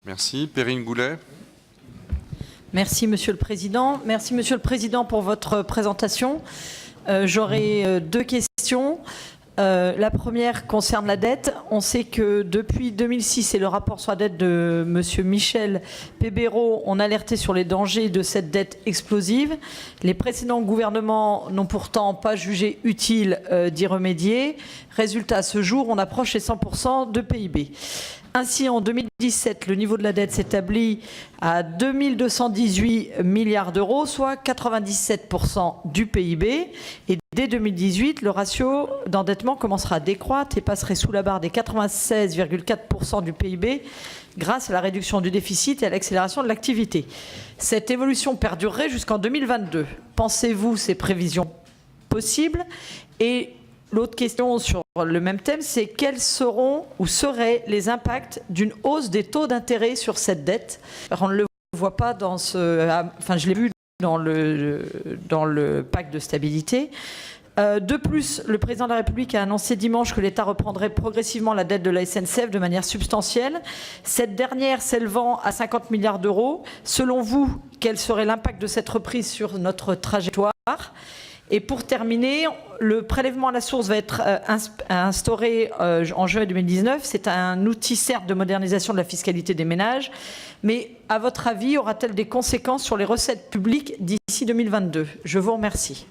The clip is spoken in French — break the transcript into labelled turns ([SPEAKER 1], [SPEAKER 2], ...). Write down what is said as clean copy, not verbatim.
[SPEAKER 1] Merci. Perrine Goulet.
[SPEAKER 2] Merci Monsieur le Président. Merci Monsieur le Président pour votre présentation. J'aurai deux questions. La première concerne la dette. On sait que depuis 2006 et le rapport sur la dette de Monsieur Michel Pébéraud, on alertait sur les dangers de cette dette explosive. Les précédents gouvernements n'ont pourtant pas jugé utile d'y remédier. Résultat, à ce jour, on approche les 100% de PIB. Ainsi, en 2017, le niveau de la dette s'établit à 2218 milliards d'euros, soit 97% du PIB. Et dès 2018, le ratio d'endettement commencera à décroître et passerait sous la barre des 96,4% du PIB grâce à la réduction du déficit et à l'accélération de l'activité. Cette évolution perdurerait jusqu'en 2022. Pensez-vous ces prévisions possibles? Et l'autre question sur le même thème, c'est quels seront ou seraient les impacts d'une hausse des taux d'intérêt sur cette dette? Alors, on ne le voit pas dans ce... Enfin, je l'ai vu dans le pacte de stabilité. De plus, le président de la République a annoncé dimanche que l'État reprendrait progressivement la dette de la SNCF de manière substantielle. Cette dernière s'élevant à 50 milliards d'euros. Selon vous, quel serait l'impact de cette reprise sur notre trajectoire? Et pour terminer, le prélèvement à la source va être instauré en juin 2019. C'est un outil certes de modernisation de la fiscalité des ménages, mais à votre avis, aura-t-elle des conséquences sur les recettes publiques d'ici 2022? Je vous remercie.